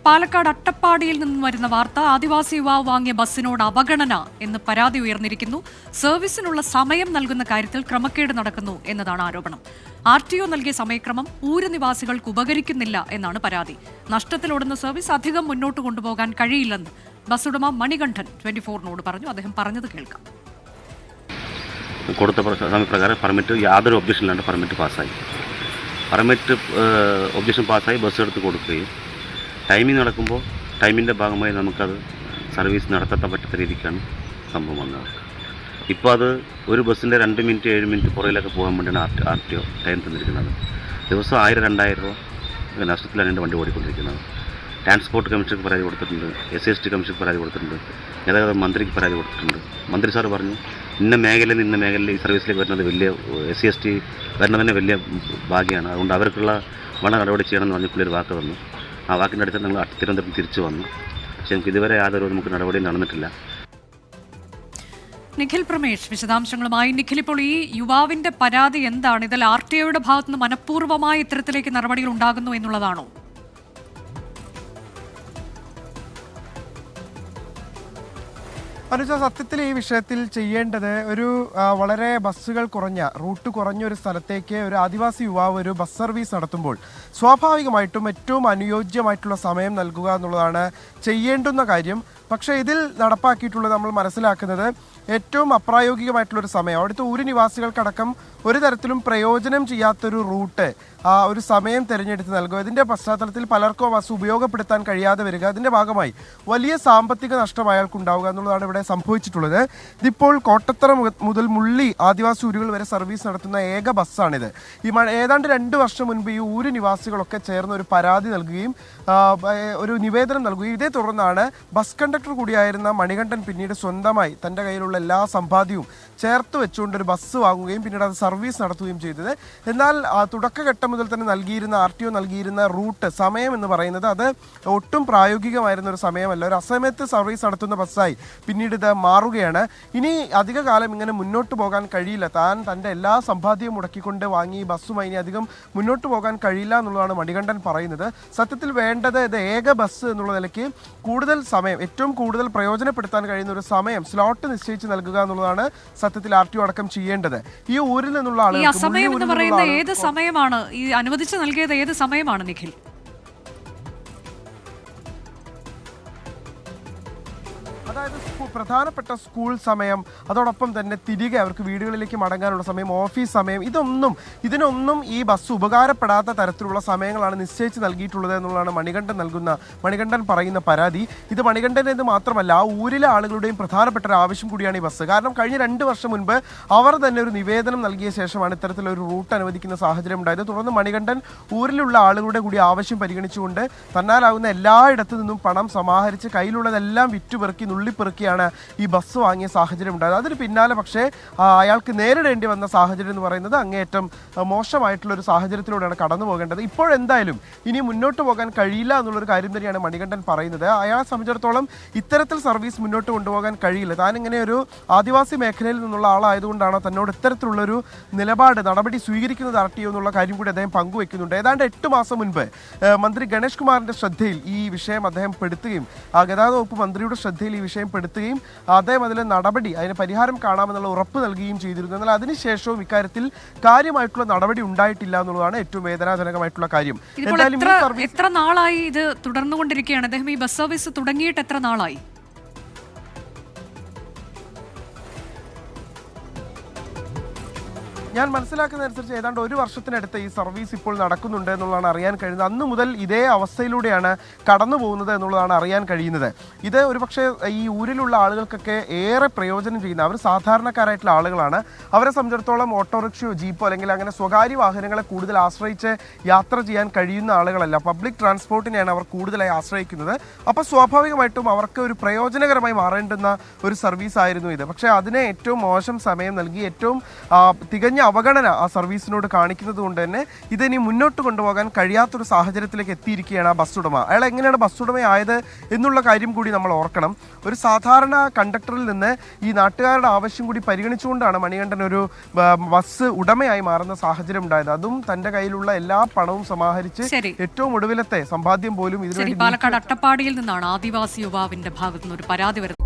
പാലക്കാട് അട്ടപ്പാടിയിൽ നിന്നും വരുന്ന വാർത്ത ആദിവാസി യുവാവ് വാങ്ങിയ ബസ്സിനോട് അവഗണന എന്ന് പരാതി ഉയർന്നിരിക്കുന്നു. സർവീസിനുള്ള സമയം നൽകുന്ന കാര്യത്തിൽ ക്രമക്കേട് നടക്കുന്നു എന്നതാണ് ആരോപണം. RTO നൽകിയ സമയക്രമം ഊര് നിവാസികൾക്ക് ഉപകരിക്കുന്നില്ല എന്നാണ് പരാതി. നഷ്ടത്തിലോടുന്ന സർവീസ് അധികം മുന്നോട്ട് കൊണ്ടുപോകാൻ കഴിയില്ലെന്ന് ബസ് ഉടമ മണികണ്ഠൻ 24-നോട് പറഞ്ഞു. അദ്ദേഹം പറഞ്ഞത് കേൾക്കാം. കൊടുത്ത സമയപ്രകാരം പെർമിറ്റ് യാതൊരു ഒബ്ജക്ഷൻ ഇല്ലാണ്ട് പെർമിറ്റ് പാസ്സായി. ഒബ്ജക്ഷൻ പാസ്സായി ബസ് എടുത്ത് കൊടുക്കുകയും ടൈമിംഗ് നടക്കുമ്പോൾ ടൈമിൻ്റെ ഭാഗമായി നമുക്കത് സർവീസ് നടത്താൻ പറ്റാത്ത രീതിക്കാണ് സംഭവം വന്നത്. ഇപ്പോൾ അത് ഒരു ബസ്സിൻ്റെ 2 മിനിറ്റ് 7 മിനിറ്റ് പുറകിലൊക്കെ പോകാൻ വേണ്ടിയാണ് RTO ടൈം തന്നിരിക്കുന്നത്. ദിവസം 1000-2000 രൂപ നഷ്ടത്തിലാണ് എൻ്റെ വണ്ടി ഓടിക്കൊണ്ടിരിക്കുന്നത്. ട്രാൻസ്പോർട്ട് കമ്മീഷണർക്ക് പരാതി കൊടുത്തിട്ടുണ്ട്, SCST കമ്മീഷണർക്ക് പരാതി കൊടുത്തിട്ടുണ്ട്, ഗതാഗത മന്ത്രിക്ക് പരാതി കൊടുത്തിട്ടുണ്ട്. മന്ത്രി സാർ പറഞ്ഞു ഇന്ന മേഖലയിൽ ഈ സർവീസിലേക്ക് വരുന്നത് വലിയ SCST വരുന്നത് തന്നെ വലിയ ഭാഗ്യമാണ്, അതുകൊണ്ട് അവർക്കുള്ള വളരെ നടപടി ചെയ്യണമെന്ന് പറഞ്ഞ് പുള്ളിയൊരു വാക്ക് തന്നു. ആ വാക്കിൻ്റെ അടുത്ത് ഞങ്ങൾ തിരുവനന്തപുരം തിരിച്ചു വന്നു. പക്ഷേ നമുക്ക് ഇതുവരെ നമുക്ക് നടപടി നടന്നിട്ടില്ല. നിഖിൽ പ്രമേഷ് വിശദാംശങ്ങളുമായി. നിഖിൽ, ഇപ്പോൾ ഈ യുവാവിന്റെ പരാതി എന്താണ്? ഇതിൽ RTOയുടെ ഭാഗത്തുനിന്ന് മനഃപൂർവ്വമായി ഇത്തരത്തിലേക്ക് നടപടികൾ ഉണ്ടാകുന്നു എന്നുള്ളതാണോ? അനുജ, സത്യത്തിൽ ഈ വിഷയത്തിൽ ചെയ്യേണ്ടത് വളരെ ബസ്സുകൾ റൂട്ട് കുറഞ്ഞ ഒരു സ്ഥലത്തേക്ക് ഒരു ആദിവാസി യുവാവ് ഒരു ബസ് സർവീസ് നടത്തുമ്പോൾ സ്വാഭാവികമായിട്ടും ഏറ്റവും അനുയോജ്യമായിട്ടുള്ള സമയം നൽകുക എന്നുള്ളതാണ് ചെയ്യേണ്ടുന്ന കാര്യം. പക്ഷേ ഇതിൽ നടപ്പാക്കിയിട്ടുള്ളത് നമ്മൾ മനസ്സിലാക്കുന്നത് ഏറ്റവും അപ്രായോഗികമായിട്ടുള്ളൊരു സമയം. അവിടുത്തെ ഊര് നിവാസികൾക്കടക്കം ഒരു തരത്തിലും പ്രയോജനം ചെയ്യാത്തൊരു റൂട്ട് ഒരു സമയം തിരഞ്ഞെടുത്ത് നൽകുക. ഇതിൻ്റെ പശ്ചാത്തലത്തിൽ പലർക്കും ബസ് ഉപയോഗപ്പെടുത്താൻ കഴിയാതെ വരിക, അതിൻ്റെ ഭാഗമായി വലിയ സാമ്പത്തിക നഷ്ടം അയാൾക്കുണ്ടാവുക എന്നുള്ളതാണ് ഇവിടെ സംഭവിച്ചിട്ടുള്ളത്. ഇതിപ്പോൾ കോട്ടത്തറ മുതൽ മുള്ളി ആദിവാസി ഊരുകൾ വരെ സർവീസ് നടത്തുന്ന ഏക ബസ്സാണിത്. ഏതാണ്ട് 2 വർഷം മുൻപ് ഈ ഊര് നിവാസികളൊക്കെ ചേർന്ന് ഒരു പരാതി നൽകുകയും ഒരു നിവേദനം നൽകുകയും ഇതേ തുടർന്നാണ് ബസ് കണ്ടക്ടർ കൂടിയായിരുന്ന മണികണ്ഠൻ പിന്നീട് സ്വന്തമായി തൻ്റെ കയ്യിലുള്ള എല്ലാ സമ്പാദ്യവും ചേർത്ത് വെച്ചുകൊണ്ട് ഒരു ബസ് വാങ്ങുകയും പിന്നീട് അത് സർവീസ് നടത്തുകയും ചെയ്തത്. എന്നാൽ തുടക്കഘട്ടം മുതൽ തന്നെ RTO നൽകിയിരുന്ന റൂട്ട് സമയം എന്ന് പറയുന്നത് അത് ഒട്ടും പ്രായോഗികമായിരുന്ന ഒരു സമയമല്ല. ഒരു അസമയത്ത് സർവീസ് നടത്തുന്ന ബസ്സായി പിന്നീട് ഇത് മാറുകയാണ്. ഇനി അധിക കാലം ഇങ്ങനെ മുന്നോട്ട് പോകാൻ കഴിയില്ല. തൻ്റെ എല്ലാ സമ്പാദ്യവും മുടക്കിക്കൊണ്ട് വാങ്ങി ഈ ബസ്സുമായി ഇനി അധികം മുന്നോട്ട് പോകാൻ കഴിയില്ല എന്നുള്ളതാണ് മണികണ്ഠൻ പറയുന്നത്. സത്യത്തിൽ വേണ്ടത് ഇത് ഏക ബസ് എന്നുള്ള നിലയ്ക്ക് കൂടുതൽ സമയം, ഏറ്റവും കൂടുതൽ പ്രയോജനപ്പെടുത്താൻ കഴിയുന്ന ഒരു സമയം സ്ലോട്ട് നിശ്ചയിച്ച് നൽകുക എന്നുള്ളതാണ് സത്യത്തിൽ RTO അടക്കം ചെയ്യേണ്ടത്. ഈ ഊരിൽ നിന്നുള്ള ഏത് സമയമാണ് ഈ അനുവദിച്ച് നൽകിയത്? ഏത് സമയമാണ് നിഖിൽ? അതായത് പ്രധാനപ്പെട്ട സ്കൂൾ സമയം, അതോടൊപ്പം തന്നെ തിരികെ അവർക്ക് വീടുകളിലേക്ക് മടങ്ങാനുള്ള സമയം, ഓഫീസ് സമയം, ഇതിനൊന്നും ഈ ബസ് ഉപകാരപ്പെടാത്ത തരത്തിലുള്ള സമയങ്ങളാണ് നിശ്ചയിച്ച് നൽകിയിട്ടുള്ളത് എന്നുള്ളതാണ് മണികണ്ഠൻ പറയുന്ന പരാതി. ഇത് മണികണ്ഠൻ്റേത് മാത്രമല്ല, ആ ഊരിലെ ആളുകളുടെയും പ്രധാനപ്പെട്ട ഒരു ആവശ്യം കൂടിയാണ് ഈ ബസ്. കാരണം കഴിഞ്ഞ 2 വർഷം മുൻപ് അവർ തന്നെ ഒരു നിവേദനം നൽകിയ ശേഷമാണ് ഇത്തരത്തിലൊരു റൂട്ട് അനുവദിക്കുന്ന സാഹചര്യം ഉണ്ടായത്. തുടർന്ന് മണികണ്ഠൻ ഊരിലുള്ള ആളുകളുടെ കൂടി ആവശ്യം പരിഗണിച്ചുകൊണ്ട് തന്നാലാകുന്ന എല്ലായിടത്തു നിന്നും പണം സമാഹരിച്ച് കയ്യിലുള്ളതെല്ലാം വിറ്റുപെറുക്കി നുള്ളിപ്പെറുക്കിയാണ് ഈ ബസ് വാങ്ങിയ സാഹചര്യം ഉണ്ടായത്. അതിന് പിന്നാലെ പക്ഷേ അയാൾക്ക് നേരിടേണ്ടി വന്ന സാഹചര്യം എന്ന് പറയുന്നത് അങ്ങേയറ്റം മോശമായിട്ടുള്ള ഒരു സാഹചര്യത്തിലൂടെയാണ് കടന്നു പോകേണ്ടത്. ഇപ്പോഴെന്തായാലും ഇനി മുന്നോട്ട് പോകാൻ കഴിയില്ല എന്നുള്ളൊരു കാര്യം തന്നെയാണ് മണികണ്ഠൻ പറയുന്നത്. അയാളെ സംബന്ധിച്ചിടത്തോളം ഇത്തരത്തിൽ സർവീസ് മുന്നോട്ട് കൊണ്ടുപോകാൻ കഴിയില്ല. താൻ ഇങ്ങനെ ഒരു ആദിവാസി മേഖലയിൽ നിന്നുള്ള ആളായതുകൊണ്ടാണ് തന്നോട് ഇത്തരത്തിലുള്ളൊരു നടപടി സ്വീകരിക്കുന്നത് RTO എന്നുള്ള കാര്യം കൂടി അദ്ദേഹം പങ്കുവെക്കുന്നുണ്ട്. ഏതാണ്ട് 8 മാസം മുൻപ് മന്ത്രി ഗണേഷ് കുമാറിന്റെ ശ്രദ്ധയിൽ ഈ വിഷയം അദ്ദേഹം പെടുത്തുകയും ഗതാഗത വകുപ്പ് മന്ത്രിയുടെ ശ്രദ്ധയിൽ ഈ വിഷയം പെടുത്തുകയും അദ്ദേഹം അതിന് പരിഹാരം കാണാമെന്നുള്ള ഉറപ്പ് നൽകുകയും ചെയ്തിരുന്നു. എന്നാൽ അതിനുശേഷവും ഇക്കാര്യത്തിൽ കാര്യമായിട്ടുള്ള നടപടി ഉണ്ടായിട്ടില്ല എന്നുള്ളതാണ് ഏറ്റവും വേദനാജനകമായിട്ടുള്ള കാര്യം. എത്ര നാളായി ഇത് തുടർന്നുകൊണ്ടിരിക്കുകയാണ്? അദ്ദേഹം ഈ ബസ് സർവീസ് തുടങ്ങിയിട്ട് എത്ര നാളായി? ഞാൻ മനസ്സിലാക്കുന്നതനുസരിച്ച് ഏതാണ്ട് 1 വർഷത്തിനടുത്ത് ഈ സർവീസ് ഇപ്പോൾ നടക്കുന്നുണ്ട് എന്നുള്ളതാണ് അറിയാൻ കഴിയുന്നത്. അന്ന് മുതൽ ഇതേ അവസ്ഥയിലൂടെയാണ് കടന്നു പോകുന്നത് എന്നുള്ളതാണ് അറിയാൻ കഴിയുന്നത്. ഇത് ഒരുപക്ഷെ ഈ ഊരിലുള്ള ആളുകൾക്കൊക്കെ ഏറെ പ്രയോജനം ചെയ്യുന്ന, അവർ സാധാരണക്കാരായിട്ടുള്ള ആളുകളാണ്. അവരെ സംബന്ധിച്ചിടത്തോളം ഓട്ടോറിക്ഷയോ ജീപ്പോ അല്ലെങ്കിൽ അങ്ങനെ സ്വകാര്യ വാഹനങ്ങളെ കൂടുതൽ ആശ്രയിച്ച് യാത്ര ചെയ്യാൻ കഴിയുന്ന ആളുകളല്ല. പബ്ലിക് ട്രാൻസ്പോർട്ടിനെയാണ് അവർ കൂടുതലായി ആശ്രയിക്കുന്നത്. അപ്പോൾ സ്വാഭാവികമായിട്ടും അവർക്ക് ഒരു പ്രയോജനകരമായി മാറേണ്ടുന്ന ഒരു സർവീസ് ആയിരുന്നു ഇത്. പക്ഷേ അതിനെ ഏറ്റവും മോശം സമയം നൽകി, ഏറ്റവും തികഞ്ഞ അവഗണന ആ സർവീസിനോട് കാണിക്കുന്നത് കൊണ്ട് തന്നെ ഇതിനി മുന്നോട്ട് കൊണ്ടുപോകാൻ കഴിയാത്തൊരു സാഹചര്യത്തിലേക്ക് എത്തിയിരിക്കുകയാണ് ആ ബസ് ഉടമ. അയാൾ എങ്ങനെയാണ് ബസ് ഉടമയായത് എന്നുള്ള കാര്യം കൂടി നമ്മൾ ഓർക്കണം. ഒരു സാധാരണ കണ്ടക്ടറിൽ നിന്ന് ഈ നാട്ടുകാരുടെ ആവശ്യം കൂടി പരിഗണിച്ചുകൊണ്ടാണ് മണികണ്ഠൻ ഒരു ബസ് ഉടമയായി മാറുന്ന സാഹചര്യം ഉണ്ടായത്. അതും തന്റെ കയ്യിലുള്ള എല്ലാ പണവും സമാഹരിച്ച് ഏറ്റവും ഒടുവിലത്തെ സമ്പാദ്യം പോലും ഇതിനുവേണ്ടി. പാലക്കാട് അട്ടപ്പാടിയിൽ നിന്നാണ് ആദിവാസി യുവാവിന്റെ ഭാഗത്തുനിന്ന് ഒരു പരാതി വരുന്നത്.